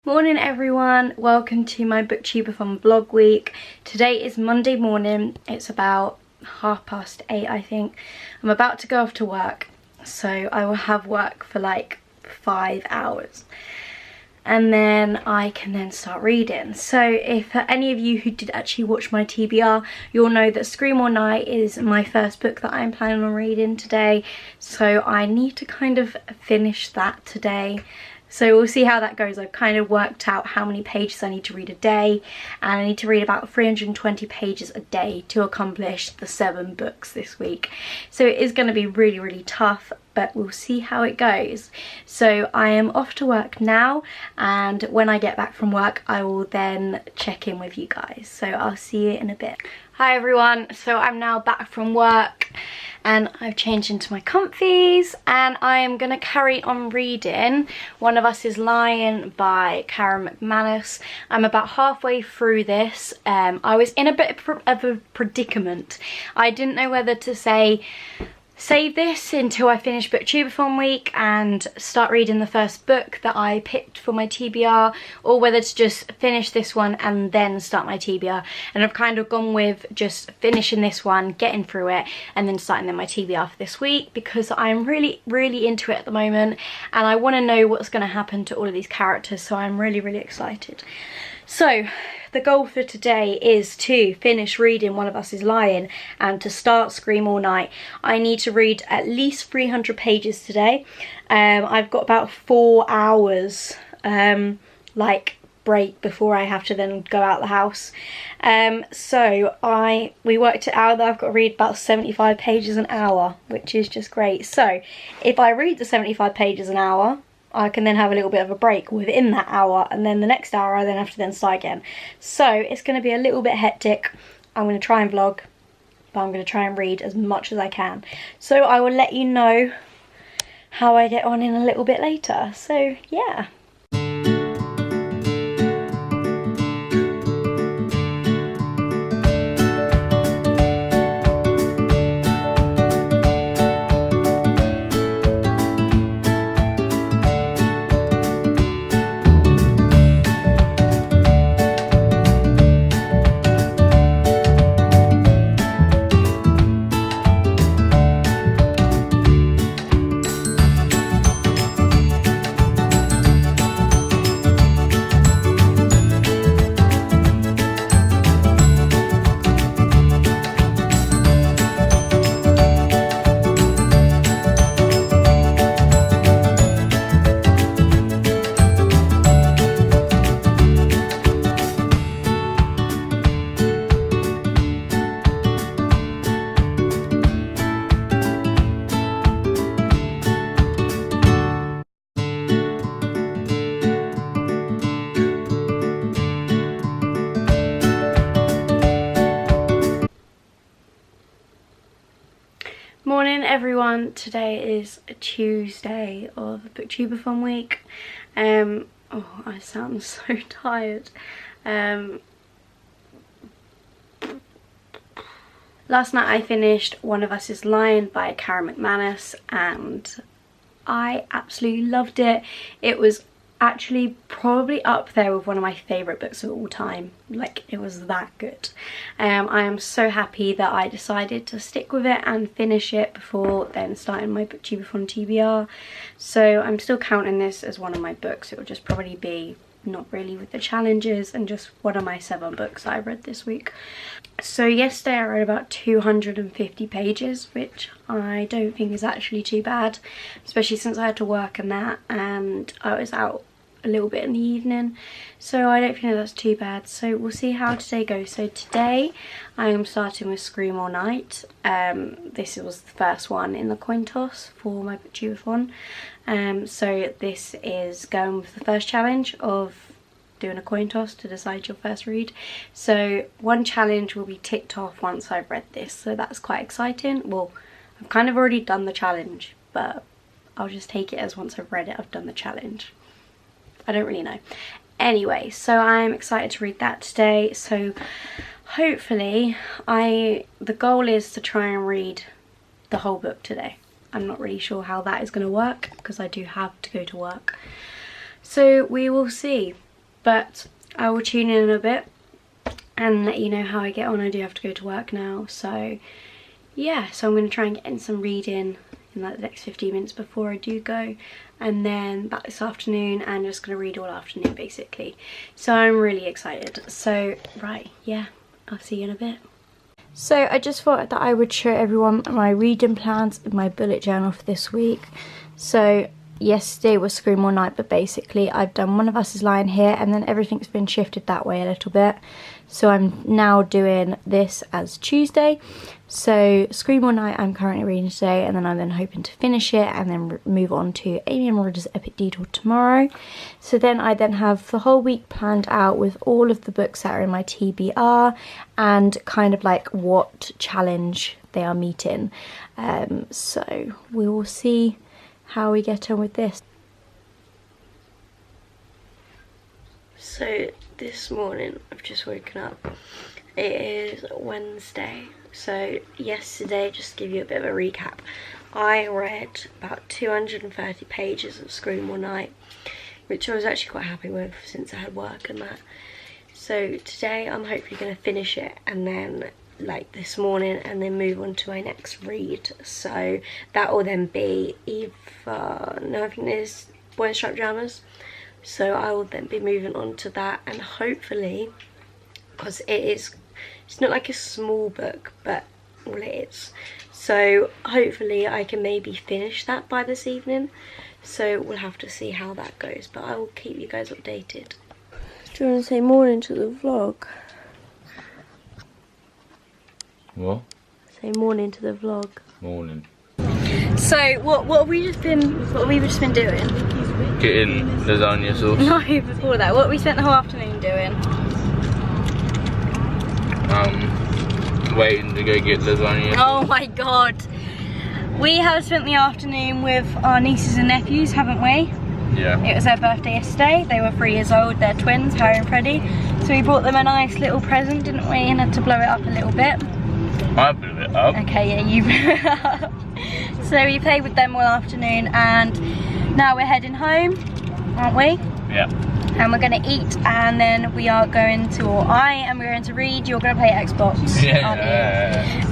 Morning everyone, welcome to my Booktubeathon vlog week. Today is Monday morning, it's about 8:30 I think. I'm about to go off to work, so I will have work for like 5 hours. And then I can then start reading. So if any of you who did actually watch my TBR, you'll know that Scream All Night is my first book that I'm planning on reading today. So I need to kind of finish that today. So we'll see how that goes. I've kind of worked out how many pages I need to read a day, and I need to read about 320 pages a day to accomplish the 7 books this week. So it is going to be really tough, but we'll see how it goes. So I am off to work now, and when I get back from work I will then check in with you guys. So I'll see you in a bit. Hi everyone, so I'm now back from work and I've changed into my comfies and I am going to carry on reading One of Us is Lying by Karen McManus. I'm about halfway through this. I was in a bit of a predicament. I didn't know whether to save this until I finish Booktubeathon week and start reading the first book that I picked for my TBR, or whether to just finish this one and then start my TBR. And I've kind of gone with just finishing this one, getting through it, and then starting then my TBR for this week, because I'm really into it at the moment and I want to know what's going to happen to all of these characters, so I'm really excited. So the goal for today is to finish reading One of Us is Lying and to start Scream All Night. I need to read at least 300 pages today. I've got about 4 hours like break before I have to then go out the house. So we worked it out that I've got to read about 75 pages an hour, which is just great. So if I read the 75 pages an hour, I can then have a little bit of a break within that hour, and then the next hour I then have to then start again. So it's going to be a little bit hectic. I'm going to try and vlog, but I'm going to try and read as much as I can. So I will let you know how I get on in a little bit later. So yeah. Morning everyone, today is a Tuesday of Booktubeathon week. Oh, I sound so tired. Last night I finished One of Us is Lying by Karen McManus and I absolutely loved it. It was actually probably up there with one of my favourite books of all time. Like, it was that good. I am so happy that I decided to stick with it and finish it before then starting my Booktubeathon TBR. So I'm still counting this as one of my books. It will just probably be not really with the challenges and just one of my 7 books that I read this week. So yesterday I read about 250 pages, which I don't think is actually too bad, especially since I had to work and that, and I was out a little bit in the evening, so I don't think that's too bad. So we'll see how today goes. So today I am starting with Scream All Night. This was the first one in the coin toss for my Booktubeathon. So this is going with the first challenge of doing a coin toss to decide your first read. So one challenge will be ticked off once I've read this, so that's quite exciting. Well, I've kind of already done the challenge, but I'll just take it as once I've read it I've done the challenge. I don't really know. Anyway, so I'm excited to read that today. So hopefully the goal is to try and read the whole book today. I'm not really sure how that is going to work because I do have to go to work. So we will see. but I will tune in a bit and let you know how I get on. I do have to go to work now, so yeah, so I'm going to try and get in some reading in like the next 15 minutes before I do go, and then back this afternoon and just going to read all afternoon basically. So I'm really excited. So right, yeah, I'll see you in a bit. So I just thought that I would show everyone my reading plans in my bullet journal for this week. So yesterday was Scream All Night, but basically I've done One of Us Is Lying Here, and then everything's been shifted that way a little bit. So I'm now doing this as Tuesday. So Scream All Night I'm currently reading today, and then I'm hoping to finish it and then move on to Amy and Roger's Epic Detour tomorrow. So then I have the whole week planned out with all of the books that are in my TBR and kind of like what challenge they are meeting. So we will see how we get on with this. So this morning I've just woken up. It is Wednesday. So yesterday, just to give you a bit of a recap, I read about 230 pages of Scream All Night, which I was actually quite happy with since I had work and that. So today I'm hopefully going to finish it, and then like this morning, and then move on to my next read. So that will then be either, no, I think there's Boy in Striped Pyjamas. So I will then be moving on to that, and hopefully, because it's not like a small book, but well, it is. So hopefully I can maybe finish that by this evening. So we'll have to see how that goes, but I will keep you guys updated. Do you want to say morning to the vlog? What? Say morning to the vlog. Morning. So what have we just been doing? Getting lasagna sauce. No, before that, what have we spent the whole afternoon doing? Waiting to go get lasagna sauce. Oh my god. We have spent the afternoon with our nieces and nephews, haven't we? Yeah. It was their birthday yesterday. They were 3 years old, they're twins, Harry and Freddie. So we brought them a nice little present, didn't we? And had to blow it up a little bit. I blew it up. Okay, yeah, you blew it up. So we played with them all afternoon, and now we're heading home, aren't we? Yeah. And we're gonna eat, and then we are going to, or I am going to read, you're gonna play Xbox, aren't you?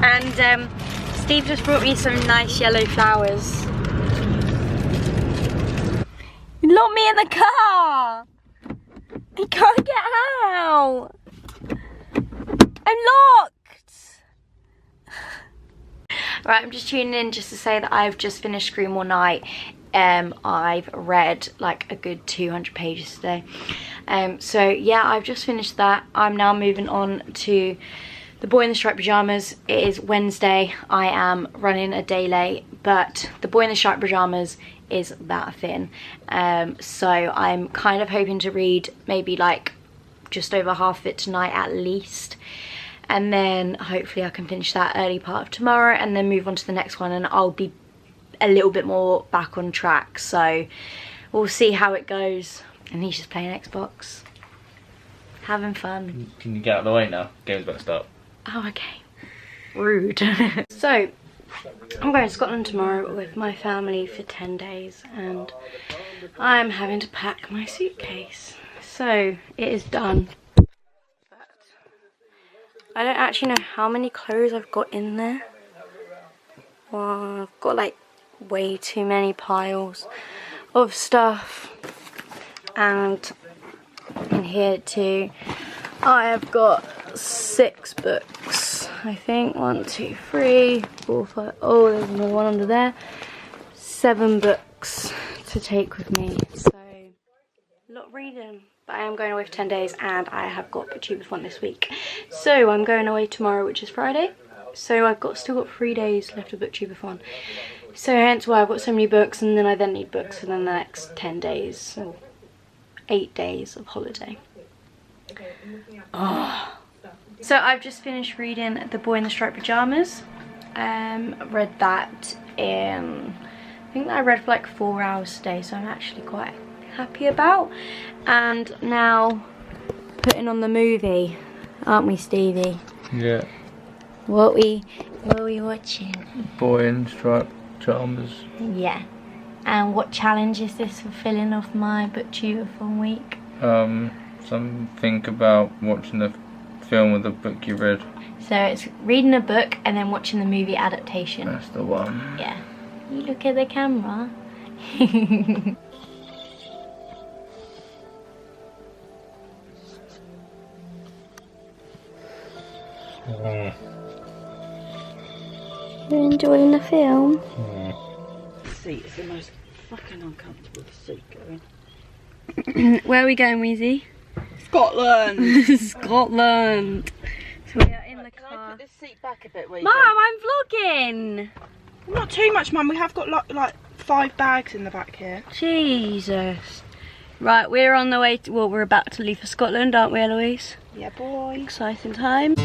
And Steve just brought me some nice yellow flowers. You locked me in the car! I can't get out! I'm locked! Right, I'm just tuning in just to say that I've just finished Scream All Night. I've read like a good 200 pages today. So yeah, I've just finished that. I'm now moving on to The Boy in the Striped Pyjamas. It is Wednesday. I am running a day late, but The Boy in the Striped Pyjamas is that thin. So I'm kind of hoping to read maybe like just over half of it tonight at least. And then hopefully I can finish that early part of tomorrow and then move on to the next one, and I'll be a little bit more back on track. So we'll see how it goes. And he's just playing Xbox, having fun. Can you get out of the way now? Game's about to start. Oh, okay. Rude. So I'm going to Scotland tomorrow with my family for 10 days, and I'm having to pack my suitcase. So it is done. I don't actually know how many clothes I've got in there. Well, I've got like way too many piles of stuff. And in here too, I have got 6 books, I think. 1, 2, 3, 4, 5. Oh, there's another one under there. 7 books to take with me. So, a lot of reading. But I am going away for 10 days, and I have got Booktubeathon this week. So I'm going away tomorrow, which is Friday. So I've still got 3 days left of Booktubeathon. So hence why I've got so many books, and then I need books for the next 10 days, so 8 days of holiday. Oh. So I've just finished reading The Boy in the Striped Pyjamas. Read that in, I think that I read for like 4 hours today, so I'm actually quite happy about. And now putting on the movie, aren't we, Stevie? Yeah. What are we watching? Boy in Striped Pyjamas. Yeah. And what challenge is this fulfilling of my Booktubeathon week? Something about watching the film of the book you read. So it's reading a book and then watching the movie adaptation. That's the one. Yeah. You look at the camera. You're enjoying the film? The seat is the most fucking uncomfortable seat going. Where are we going, Weezy? Scotland! Scotland! So we are in the Can I car. put this seat back a bit, Weezy? Mum, I'm vlogging! Not too much, Mum. We have got like 5 bags in the back here. Jesus. Right, we're on the way to, well, we're about to leave for Scotland, aren't we, Eloise? Yeah, boy. Exciting time.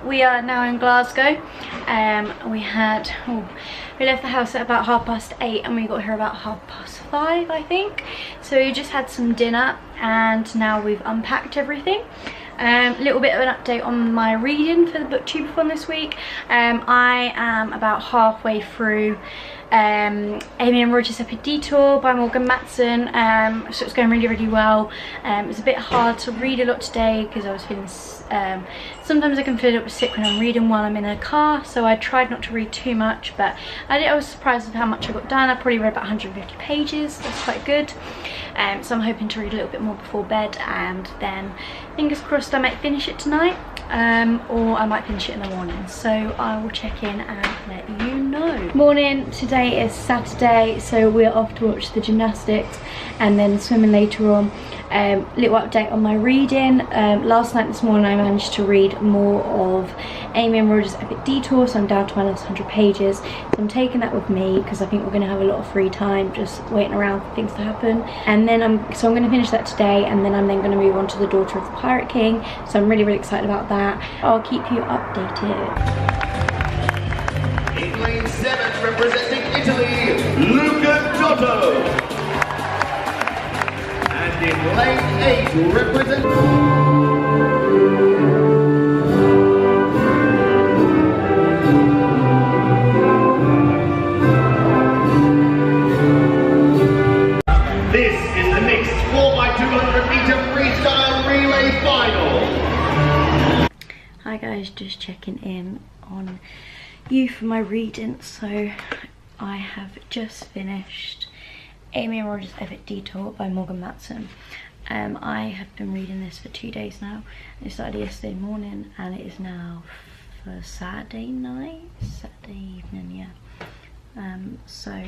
We are now in Glasgow. We left the house at about 8:30 and we got here about 5:30, I think. So we just had some dinner and now we've unpacked everything. Little bit of an update on my reading for the Booktubeathon this week. I am about halfway through Amy and Roger's Epic Detour by Morgan Matson, so it's going really well. It was a bit hard to read a lot today because I was feeling sometimes I can feel a little bit sick when I'm reading while I'm in a car, so I tried not to read too much, but I was surprised with how much I got done. I probably read about 150 pages. That's quite good. So I'm hoping to read a little bit more before bed, and then fingers crossed I might finish it tonight, or I might finish it in the morning. So I will check in and let you know. Morning, today is Saturday, so we're off to watch the gymnastics and then swimming later on. Little update on my reading. Last night, this morning, I managed to read more of Amy and Roger's Epic Detour, so I'm down to my last 100 pages. So I'm taking that with me because I think we're going to have a lot of free time just waiting around for things to happen. And then I'm going to finish that today, and then I'm going to move on to The Daughter of the Pirate King. So I'm really excited about that. I'll keep you updated. In lane 7, representing Italy, Luca Giotto. And in lane 8, representing... This is the mixed 4x200 meter freestyle relay final. Hi guys, just checking in on you for my reading. So I have just finished Amy and Roger's Epic Detour by Morgan Matson. I have been reading this for 2 days now. I started yesterday morning and it is now for Saturday evening, yeah. So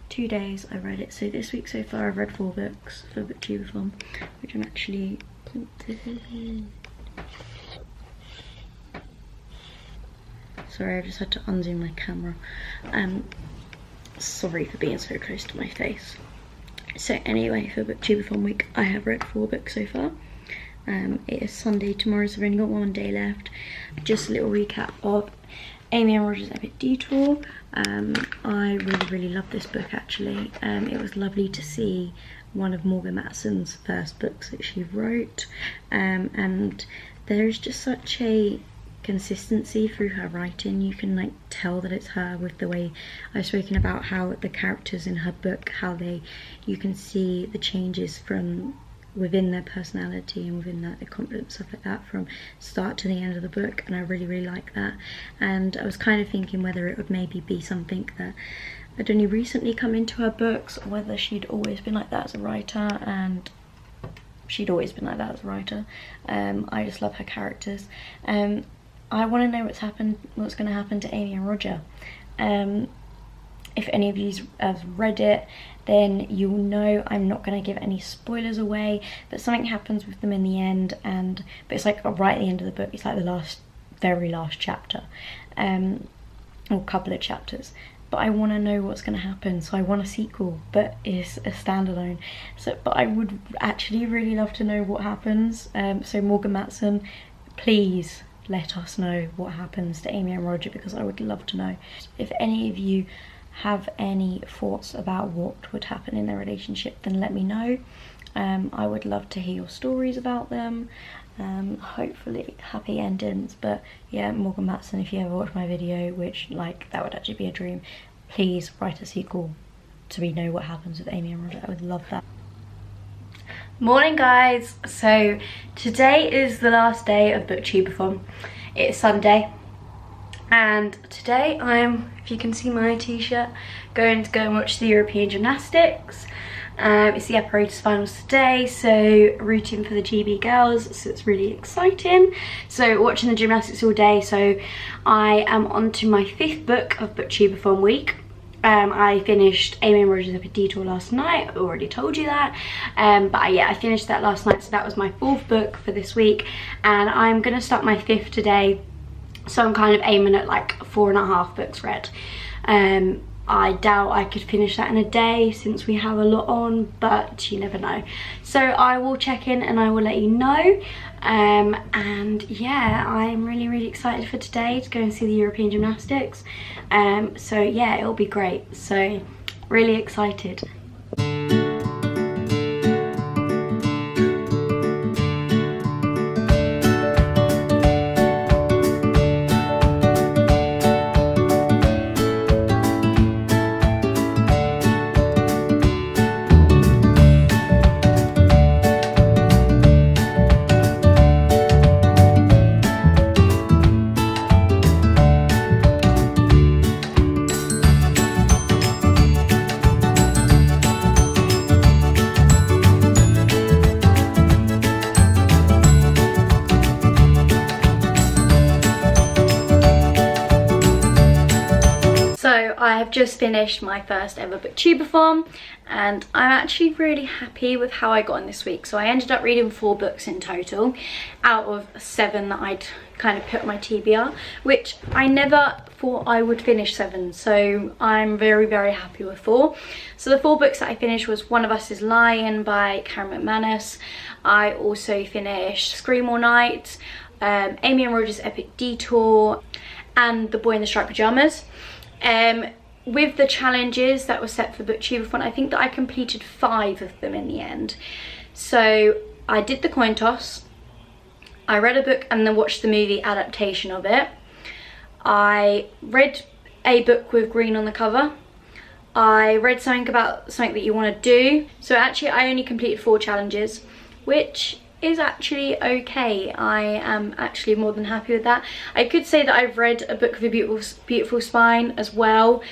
2 days I read it. So this week so far I've read 4 books for Booktubeathon, which I'm actually... Sorry, I just had to unzoom my camera. Sorry for being so close to my face. So anyway, for Booktubeathon week, I have read 4 books so far. It is Sunday tomorrow, so I've only got 1 day left. Just a little recap of Amy and Roger's Epic Detour. I really love this book actually. It was lovely to see one of Morgan Matson's first books that she wrote. And there's just such a consistency through her writing. You can like tell that it's her with the way I've spoken about how the characters in her book, how you can see the changes from within their personality and within their confidence, stuff like that, from start to the end of the book, and I really like that. And I was kind of thinking whether it would maybe be something that had only recently come into her books, or whether she'd always been like that as a writer, and she'd always been like that as a writer. I just love her characters. I want to know what's going to happen to Amy and Roger. If any of you have read it, then you'll know I'm not going to give any spoilers away, but something happens with them in the end, but it's like right at the end of the book. It's like the very last chapter, or couple of chapters. But I want to know what's going to happen, so I want a sequel, but it's a standalone. But I would actually really love to know what happens. So Morgan Matson, please let us know what happens to Amy and Roger, because I would love to know. If any of you have any thoughts about what would happen in their relationship, then let me know. I would love to hear your stories about them. Hopefully happy endings, but yeah, Morgan Matson, if you ever watch my video, which like that would actually be a dream, please write a sequel so we know what happens with Amy and Roger. I would love that. Morning guys, so today is the last day of Booktubeathon. It's Sunday, and today I'm, if you can see my t-shirt, going to go and watch the European Gymnastics. It's the apparatus finals today, so rooting for the GB girls, so it's really exciting. So watching the gymnastics all day, so I am on to my 5th book of Booktubeathon week. I finished Amy and Roger's Epic Detour last night, I already told you that. But yeah, I finished that last night, so that was my 4th book for this week. And I'm going to start my 5th today, so I'm kind of aiming at like 4.5 books read. I doubt I could finish that in a day since we have a lot on, but you never know. So I will check in and I will let you know. And yeah, I'm really excited for today to go and see the European Gymnastics. So yeah, it'll be great. So really excited. So I have just finished my first ever Booktubeathon, and I'm actually really happy with how I got on this week. So I ended up reading 4 books in total out of 7 that I'd kind of put on my TBR, which I never thought I would finish 7, so I'm very happy with 4. So the 4 books that I finished was One of Us is Lying by Karen McManus. I also finished Scream All Night, Amy and Roger's Epic Detour, and The Boy in the Striped Pyjamas. With the challenges that were set for Booktubeathon, I think that I completed 5 of them in the end. So I did the coin toss, I read a book and then watched the movie adaptation of it. I read a book with green on the cover. I read something about something that you want to do. So actually I only completed 4 challenges, which is actually okay. I am actually more than happy with that. I could say that I've read a book of a beautiful spine as well,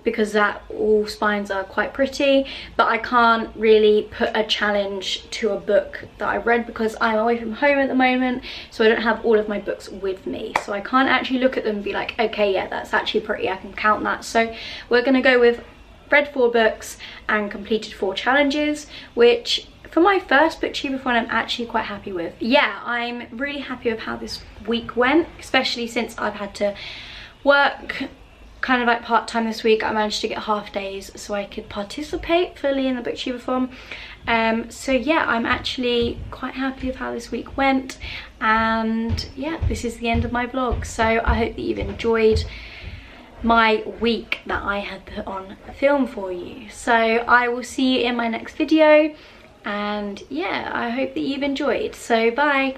because all spines are quite pretty, but I can't really put a challenge to a book that I read because I'm away from home at the moment, so I don't have all of my books with me, so I can't actually look at them and be like, okay, yeah, that's actually pretty, I can count that. So we're gonna go with read 4 books and completed 4 challenges, which for my first Booktubeathon I'm actually quite happy with. Yeah, I'm really happy with how this week went, especially since I've had to work kind of like part-time this week. I managed to get half days so I could participate fully in the Booktubeathon. So yeah, I'm actually quite happy with how this week went, and yeah, this is the end of my vlog. So I hope that you've enjoyed my week that I had put on film for you. So I will see you in my next video. And yeah, I hope that you've enjoyed. So bye.